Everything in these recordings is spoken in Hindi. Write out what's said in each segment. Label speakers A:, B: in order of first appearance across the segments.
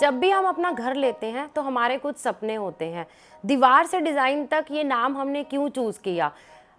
A: जब भी हम अपना घर लेते हैं तो हमारे कुछ सपने होते हैं। दीवार से डिज़ाइन तक ये नाम हमने क्यों चूज़ किया?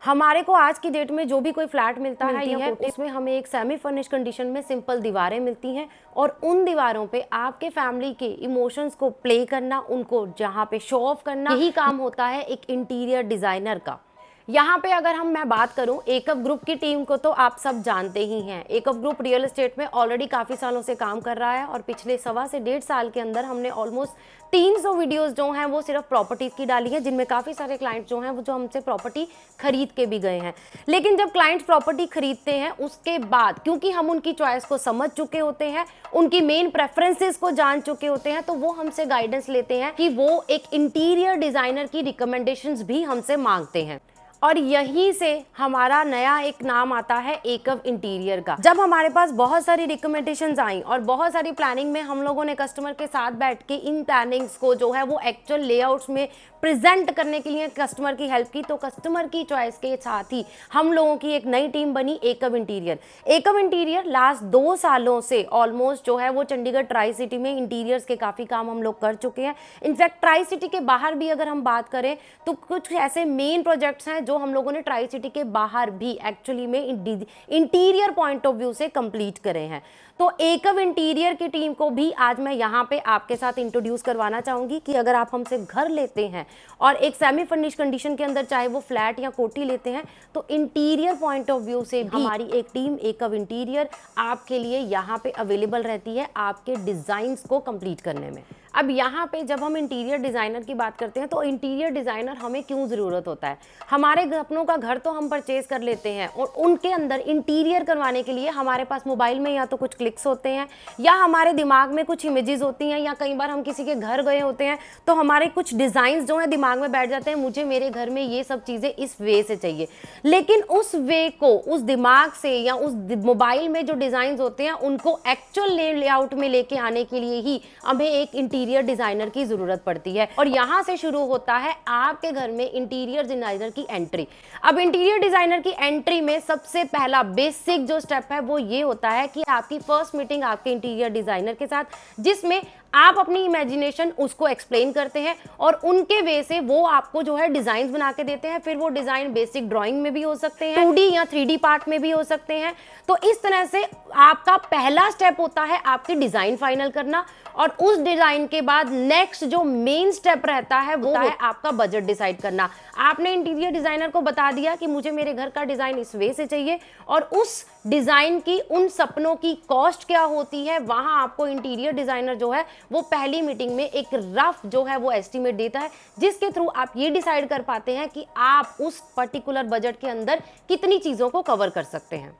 A: हमारे को आज की डेट में जो भी कोई फ्लैट मिलता है उसमें हमें एक सेमी फर्निश कंडीशन में सिंपल दीवारें मिलती हैं और उन दीवारों पे आपके फैमिली के इमोशंस को प्ले करना, उनको जहाँ पे शो ऑफ करना, यही काम होता है एक इंटीरियर डिज़ाइनर का। यहाँ पे अगर मैं बात करूँ एकअप ग्रुप की टीम को, तो आप सब जानते ही हैं। एकअप ग्रुप रियल एस्टेट में ऑलरेडी काफ़ी सालों से काम कर रहा है और पिछले 1.25 से 1.5 साल के अंदर हमने ऑलमोस्ट 300 वीडियोस जो हैं वो सिर्फ प्रॉपर्टीज़ की डाली है, जिनमें काफ़ी सारे क्लाइंट जो हैं वो जो हमसे प्रॉपर्टी खरीद के भी गए हैं। लेकिन जब क्लाइंट्स प्रॉपर्टी खरीदते हैं उसके बाद, क्योंकि हम उनकी चॉइस को समझ चुके होते हैं, उनकी मेन प्रेफरेंसेस को जान चुके होते हैं, तो वो हमसे गाइडेंस लेते हैं कि वो एक इंटीरियर डिज़ाइनर की रिकमेंडेशंस भी हमसे मांगते हैं। और यहीं से हमारा नया एक नाम आता है एकअप इंटीरियर का। जब हमारे पास बहुत सारी रिकमेंडेशंस आई और बहुत सारी प्लानिंग में हम लोगों ने कस्टमर के साथ बैठ के इन प्लानिंग्स को जो है वो एक्चुअल लेआउट्स में प्रेजेंट करने के लिए कस्टमर की हेल्प की, तो कस्टमर की चॉइस के साथ ही हम लोगों की एक नई टीम बनी एकअप इंटीरियर। एकअप इंटीरियर लास्ट 2 सालों से ऑलमोस्ट जो है वो चंडीगढ़ ट्राई सिटी में इंटीरियर्स के काफ़ी काम हम लोग कर चुके हैं। इनफैक्ट ट्राई सिटी के बाहर भी अगर हम बात करें तो कुछ ऐसे मेन प्रोजेक्ट्स हैं जो हम लोगों ने ट्राई सिटी के बाहर भी एक्चुअली में इंटीरियर पॉइंट ऑफ व्यू से कंप्लीट करे हैं। तो एकअप इंटीरियर की टीम को भी आज मैं यहाँ पे आपके साथ इंट्रोड्यूस करवाना चाहूँगी कि अगर आप हमसे घर लेते हैं और एक सेमी फर्निश कंडीशन के अंदर, चाहे वो फ्लैट या कोठी लेते हैं, तो इंटीरियर पॉइंट ऑफ व्यू से भी हमारी एक टीम एकअप इंटीरियर आपके लिए यहाँ पे अवेलेबल रहती है आपके डिज़ाइंस को कंप्लीट करने में। अब यहाँ पे जब हम इंटीरियर डिज़ाइनर की बात करते हैं तो इंटीरियर डिज़ाइनर हमें क्यों ज़रूरत होता है? हमारे सपनों का घर तो हम परचेज कर लेते हैं और उनके अंदर इंटीरियर करवाने के लिए हमारे पास मोबाइल में या तो कुछ क्लिक्स होते हैं या हमारे दिमाग में कुछ इमेजेस होती हैं, या कई बार हम किसी के घर गए होते हैं तो हमारे कुछ डिज़ाइंस जो हैं दिमाग में बैठ जाते हैं, मुझे मेरे घर में ये सब चीज़ें इस वे से चाहिए। लेकिन उस वे को उस दिमाग से या उस मोबाइल में जो डिज़ाइंस होते हैं उनको एक्चुअल लेआउट में लेके आने के लिए ही हमें एक इंटीरियर डिजाइनर की जरूरत पड़ती है। और यहां से शुरू होता है आपके घर में इंटीरियर डिजाइनर की एंट्री। अब इंटीरियर डिजाइनर की एंट्री में सबसे पहला बेसिक जो स्टेप है वो ये होता है कि आपकी फर्स्ट मीटिंग आपके इंटीरियर डिजाइनर के साथ, जिसमें आप अपनी इमेजिनेशन उसको एक्सप्लेन करते हैं और उनके वे से वो आपको जो है डिजाइन बना के देते हैं। फिर वो डिजाइन बेसिक ड्राइंग में भी हो सकते हैं, 2D या 3D पार्ट में भी हो सकते हैं। तो इस तरह से आपका पहला स्टेप होता है आपकी डिजाइन फाइनल करना, और उस डिजाइन के बाद नेक्स्ट जो मेन स्टेप रहता है वो है आपका बजट डिसाइड करना। आपने इंटीरियर डिजाइनर को बता दिया कि मुझे मेरे घर का डिजाइन इस वे से चाहिए, और उस डिजाइन की, उन सपनों की कॉस्ट क्या होती है, वहां आपको इंटीरियर डिजाइनर जो है वो पहली मीटिंग में एक रफ जो है वो एस्टीमेट देता है, जिसके थ्रू आप ये डिसाइड कर पाते हैं कि आप उस पर्टिकुलर बजट के अंदर कितनी चीज़ों को कवर कर सकते हैं।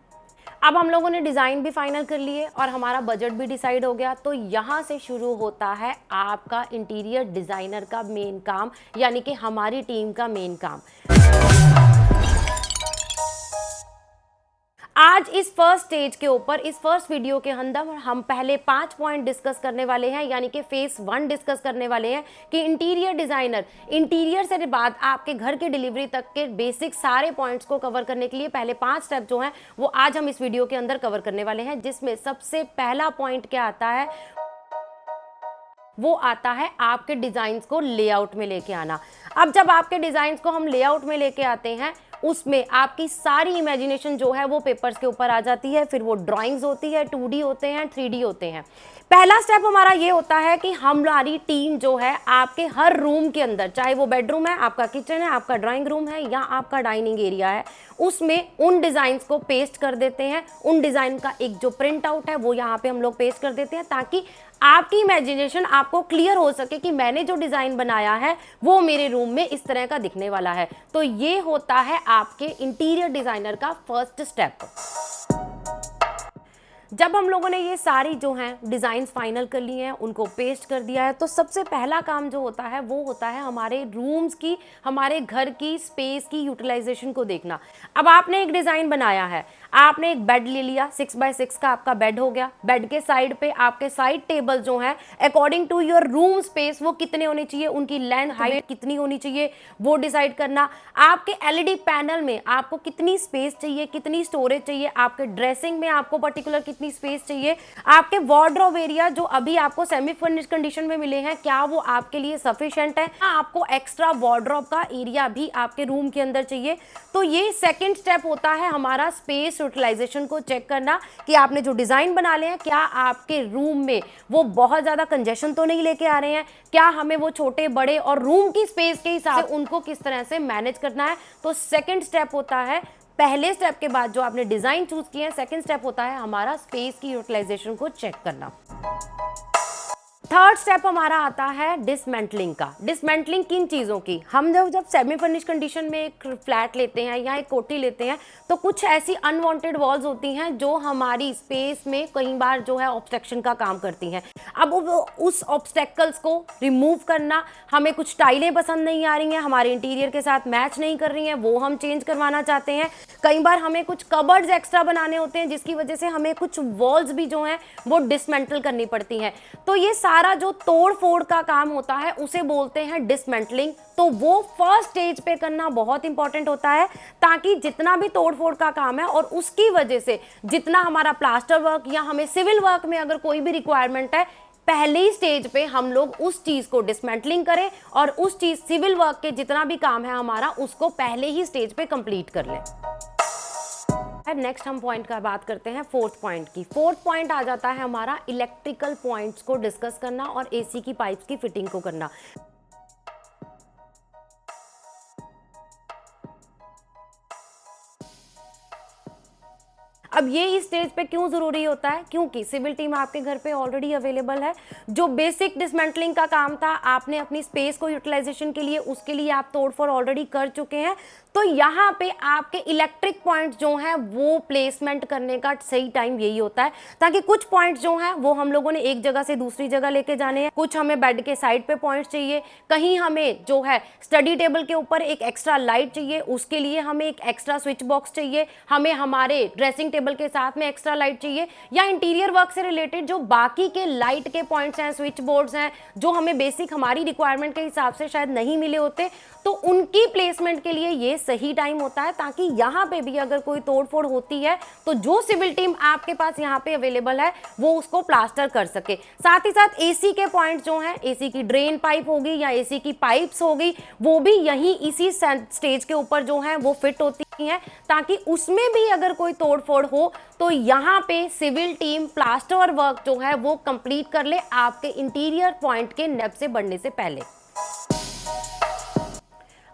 A: अब हम लोगों ने डिज़ाइन भी फाइनल कर लिए और हमारा बजट भी डिसाइड हो गया, तो यहाँ से शुरू होता है आपका इंटीरियर डिज़ाइनर का मेन काम, यानी कि हमारी टीम का मेन काम। आज इस फर्स्ट स्टेज के ऊपर, इस फर्स्ट वीडियो के अंदर हम पहले 5 पॉइंट डिस्कस करने वाले हैं, यानी कि फेज 1 डिस्कस करने वाले हैं कि इंटीरियर डिजाइनर इंटीरियर से बाद आपके घर की डिलीवरी तक के बेसिक सारे पॉइंट्स को कवर करने के लिए पहले 5 स्टेप जो हैं वो आज हम इस वीडियो के अंदर कवर करने वाले हैं। जिसमें सबसे पहला पॉइंट क्या आता है, वो आता है आपके डिजाइन्स को लेआउट में लेके आना। अब जब आपके डिजाइन्स को हम लेआउट में लेके आते हैं, उसमें आपकी सारी इमेजिनेशन जो है वो पेपर्स के ऊपर आ जाती है। फिर वो ड्राइंग्स होती है, 2D होते हैं, 3D होते हैं। पहला स्टेप हमारा ये होता है कि हमारी टीम जो है आपके हर रूम के अंदर, चाहे वो बेडरूम है, आपका किचन है, आपका ड्राइंग रूम है या आपका डाइनिंग एरिया है, उसमें उन डिज़ाइंस को पेस्ट कर देते हैं। उन डिज़ाइन का एक जो प्रिंट आउट है वो यहाँ पे हम लोग पेस्ट कर देते हैं, ताकि आपकी इमेजिनेशन आपको क्लियर हो सके कि मैंने जो डिज़ाइन बनाया है वो मेरे रूम में इस तरह का दिखने वाला है। तो ये होता है आपके इंटीरियर डिज़ाइनर का फर्स्ट स्टेप। जब हम लोगों ने ये सारी जो हैं डिज़ाइंस फाइनल कर लिए हैं, उनको पेस्ट कर दिया है, तो सबसे पहला काम जो होता है वो होता है हमारे रूम्स की, हमारे घर की स्पेस की यूटिलाइजेशन को देखना। अब आपने एक डिज़ाइन बनाया है, आपने एक बेड ले लिया, 6x6 का आपका बेड हो गया। बेड के साइड पे आपके साइड टेबल जो हैं according to your room space वो कितने होने चाहिए, उनकी लेंथ हाइट कितनी होनी चाहिए वो डिसाइड करना। आपके LED पैनल में आपको कितनी स्पेस चाहिए, कितनी स्टोरेज चाहिए, आपके ड्रेसिंग में आपको पर्टिकुलर कितनी जितनी स्पेस चाहिए, आपके वार्डरोब एरिया जो अभी आपको सेमी फर्निश्ड कंडीशन में मिले हैं, क्या वो आपके लिए सफिशिएंट है, आपको एक्स्ट्रा वार्डरोब का एरिया भी आपके रूम के अंदर चाहिए। तो ये सेकंड स्टेप होता है हमारा स्पेस यूटिलाइजेशन को चेक करना कि आपने जो डिजाइन बना ले हैं, क्या आपके रूम में वो बहुत ज्यादा कंजेशन तो नहीं लेके आ रहे हैं, क्या हमें वो छोटे बड़े और रूम की स्पेस के हिसाब से उनको किस तरह से मैनेज करना है। तो सेकंड स्टेप होता है, पहले स्टेप के बाद जो आपने डिजाइन चूज किए हैं, सेकंड स्टेप होता है हमारा स्पेस की यूटिलाइजेशन को चेक करना। थर्ड स्टेप हमारा आता है डिसमेंटलिंग का। डिसमेंटलिंग किन चीज़ों की, हम जब सेमी फर्निश कंडीशन में एक फ्लैट लेते हैं या एक कोठी लेते हैं, तो कुछ ऐसी अनवांटेड वॉल्स होती हैं जो हमारी स्पेस में कई बार जो है ऑब्स्ट्रक्शन का काम करती हैं। अब उस ऑब्स्टेकल्स को रिमूव करना, हमें कुछ टाइलें पसंद नहीं आ रही हैं, हमारे इंटीरियर के साथ मैच नहीं कर रही हैं, वो हम चेंज करवाना चाहते हैं। कई बार हमें कुछ कबर्ड्स एक्स्ट्रा बनाने होते हैं जिसकी वजह से हमें कुछ वॉल्स भी जो हैं वो डिसमेंटल करनी पड़ती हैं। तो ये सारा जो तोड़ फोड़ का काम होता है उसे बोलते हैं डिसमेंटलिंग। तो वो फर्स्ट स्टेज पे करना बहुत इंपॉर्टेंट होता है, ताकि जितना भी तोड़ फोड़ का काम है और उसकी वजह से जितना हमारा प्लास्टर वर्क या हमें सिविल वर्क में अगर कोई भी रिक्वायरमेंट है, पहले ही स्टेज पे हम लोग उस चीज को डिसमेंटलिंग करें और उस चीज सिविल वर्क के जितना भी काम है हमारा उसको पहले ही स्टेज पे कंप्लीट कर लें। नेक्स्ट हम पॉइंट का बात करते हैं फोर्थ पॉइंट की। फोर्थ पॉइंट आ जाता है हमारा इलेक्ट्रिकल पॉइंट्स को डिस्कस करना और एसी की पाइप्स की फिटिंग को करना। अब ये इस स्टेज पे क्यों जरूरी होता है, क्योंकि सिविल टीम आपके घर पे ऑलरेडी अवेलेबल है। जो बेसिक डिसमेंटलिंग का काम था आपने अपनी स्पेस को यूटिलाइजेशन के लिए, उसके लिए आप तोड़फोड़ ऑलरेडी कर चुके हैं। तो यहाँ पे आपके इलेक्ट्रिक पॉइंट्स जो हैं वो प्लेसमेंट करने का सही टाइम यही होता है, ताकि कुछ पॉइंट्स जो हैं वो हम लोगों ने एक जगह से दूसरी जगह लेके जाने हैं। कुछ हमें बेड के साइड पे पॉइंट्स चाहिए, कहीं हमें जो है स्टडी टेबल के ऊपर एक एक्स्ट्रा लाइट चाहिए, उसके लिए हमें एक एक्स्ट्रा स्विच बॉक्स चाहिए, हमें हमारे ड्रेसिंग टेबल के साथ में एक्स्ट्रा लाइट चाहिए, या इंटीरियर वर्क से रिलेटेड जो बाकी के लाइट के पॉइंट्स हैं, स्विच बोर्ड्स हैं, जो हमें बेसिक हमारी रिक्वायरमेंट के हिसाब से शायद नहीं मिले होते, तो उनकी प्लेसमेंट के लिए ये सही टाइम होता है, ताकि यहाँ पे भी अगर कोई तोड़फोड़ होती है तो जो सिविल टीम आपके पास यहाँ पे अवेलेबल है वो उसको प्लास्टर कर सके। साथ ही साथ एसी के पॉइंट जो हैं, एसी की ड्रेन पाइप होगी या एसी की पाइप्स होगी, वो भी यही इसी स्टेज के ऊपर जो है वो फिट होती हैं, ताकि उसमें भी अगर कोई तोड़फोड़ हो तो यहाँ पे सिविल टीम प्लास्टर वर्क जो है वो कंप्लीट कर ले आपके इंटीरियर पॉइंट के नेब से बढ़ने से पहले।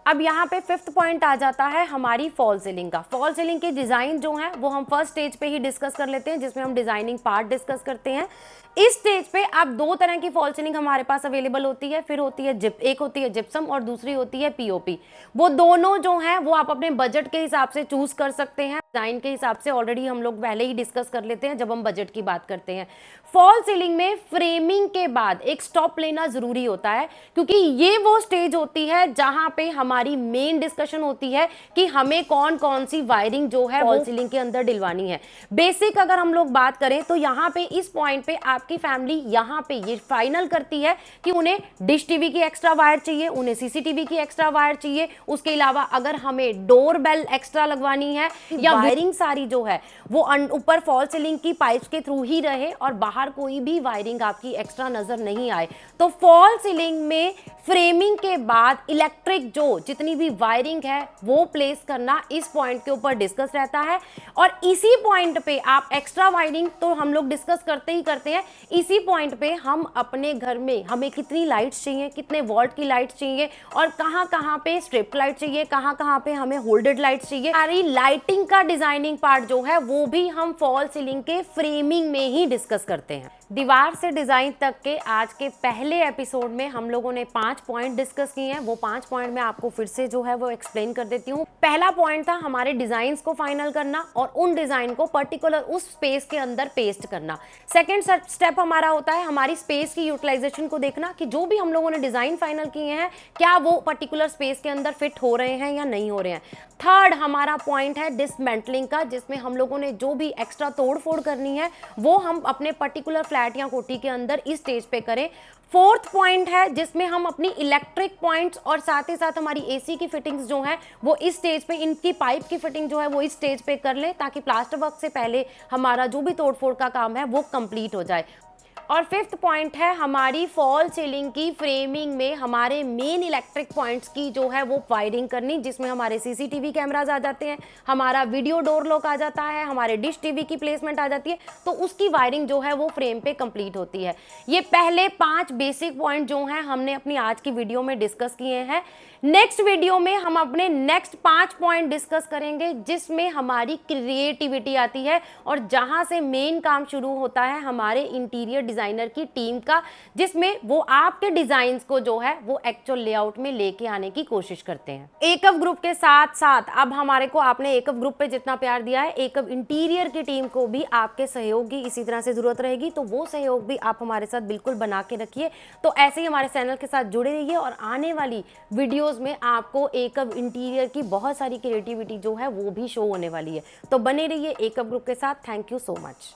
A: अब यहाँ पे फिफ्थ पॉइंट आ जाता है हमारी फॉल सीलिंग का। फॉल सीलिंग की डिजाइन जो है वो हम फर्स्ट स्टेज पे ही डिस्कस कर लेते हैं, जिसमें हम डिजाइनिंग पार्ट डिस्कस करते हैं। इस स्टेज पे आप दो तरह की फॉल सीलिंग हमारे पास अवेलेबल होती है, फिर होती है एक होती है जिप्सम और दूसरी होती है पीओपी। वो दोनों जो हैं वो आप अपने बजट के हिसाब से चूज कर सकते हैं, डिजाइन के हिसाब से ऑलरेडी हम लोग पहले ही डिस्कस कर लेते हैं जब हम बजट की बात करते हैं। फॉल सीलिंग में फ्रेमिंग के बाद एक स्टॉप लेना जरूरी होता है, क्योंकि ये वो स्टेज होती है जहां पे हमारी मेन डिस्कशन होती है कि हमें कौन कौन सी वायरिंग जो है फॉल सीलिंग के अंदर डलवानी है। बेसिक अगर हम लोग बात करें तो यहाँ पे इस पॉइंट पे आपकी फैमिली यहाँ पे ये फाइनल करती है कि उन्हें डिश टीवी की एक्स्ट्रा वायर चाहिए, उन्हें सीसीटीवी की एक्स्ट्रा वायर चाहिए, उसके अलावा अगर हमें डोर बेल एक्स्ट्रा लगवानी है, या वायरिंग सारी जो है वो ऊपर फॉल सीलिंग की पाइप्स के थ्रू ही रहे और बाहर कोई भी वायरिंग आपकी एक्स्ट्रा नजर नहीं आए। तो फॉल सीलिंग में फ्रेमिंग के बाद इलेक्ट्रिक जो जितनी भी वायरिंग है वो प्लेस करना इस पॉइंट के ऊपर डिस्कस रहता है। और इसी पॉइंट पे आप एक्स्ट्रा वायरिंग तो हम लोग डिस्कस करते ही करते हैं, इसी पॉइंट पे हम अपने घर में हमें कितनी लाइट्स चाहिए, कितने वॉल्ट की लाइट्स चाहिए और कहाँ कहाँ पे स्ट्रिप लाइट चाहिए, कहाँ कहाँ पे हमें होल्डेड लाइट्स चाहिए, सारी लाइटिंग का डिजाइनिंग पार्ट जो है वो भी हम फॉल सीलिंग के फ्रेमिंग में ही डिस्कस करते हैं। दीवार से डिजाइन तक के आज के पहले एपिसोड में हम लोगों ने 5 पॉइंट डिस्कस किए हैं। वो 5 पॉइंट मैं आपको फिर से जो है वो एक्सप्लेन कर देती हूँ। पहला पॉइंट था हमारे डिजाइन्स को फाइनल करना और उन डिजाइन को पर्टिकुलर उस स्पेस के अंदर पेस्ट करना। सेकंड स्टेप हमारा होता है हमारी स्पेस की यूटिलाइजेशन को देखना कि जो भी हम लोगों ने डिजाइन फाइनल किए हैं क्या वो पर्टिकुलर स्पेस के अंदर फिट हो रहे हैं या नहीं हो रहे हैं। थर्ड हमारा पॉइंट है डिसमेंटलिंग डिसमेंटलिंग का, जिसमें हम लोगों ने जो भी एक्स्ट्रा तोड़ फोड़ करनी है वो हम अपने पर्टिकुलर फ्लैट या कोठी के अंदर इस स्टेज पे करें। फोर्थ पॉइंट है जिसमें हम अपनी इलेक्ट्रिक पॉइंट्स और साथ ही साथ हमारी एसी की फिटिंग्स जो है वो इस स्टेज पे, इनकी पाइप की फिटिंग जो है वो इस स्टेज पे कर लें, ताकि प्लास्टर वर्क से पहले हमारा जो भी तोड़फोड़ का काम है वो कंप्लीट हो जाए। और फिफ्थ पॉइंट है हमारी फॉल सीलिंग की फ्रेमिंग में हमारे मेन इलेक्ट्रिक पॉइंट्स की जो है वो वायरिंग करनी, जिसमें हमारे सीसीटीवी कैमराज आ जाते हैं, हमारा वीडियो डोर लॉक आ जाता है, हमारे डिश टीवी की प्लेसमेंट आ जाती है, तो उसकी वायरिंग जो है वो फ्रेम पे कंप्लीट होती है। ये पहले 5 बेसिक पॉइंट जो हैं हमने अपनी आज की वीडियो में डिस्कस किए हैं। नेक्स्ट वीडियो में हम अपने नेक्स्ट 5 पॉइंट डिस्कस करेंगे, जिसमें हमारी क्रिएटिविटी आती है और जहां से मेन काम शुरू होता है हमारे इंटीरियर डिजाइनर की टीम का, जिसमें वो आपके डिजाइन्स को जो है वो एक्चुअल लेआउट में लेके आने की कोशिश करते हैं। एकअप ग्रुप के साथ साथ अब हमारे को आपने एकअप ग्रुप पे जितना प्यार दिया है, एकअप इंटीरियर की टीम को भी आपके सहयोग की इसी तरह से जरूरत रहेगी, तो वो सहयोग भी आप हमारे साथ बिल्कुल बना के रखिए। तो ऐसे ही हमारे चैनल के साथ जुड़े रहिए और आने वाली वीडियोस में आपको एकअप इंटीरियर की बहुत सारी क्रिएटिविटी जो है वो भी शो होने वाली है। तो बने रहिए एकअप ग्रुप के साथ। Thank you so much.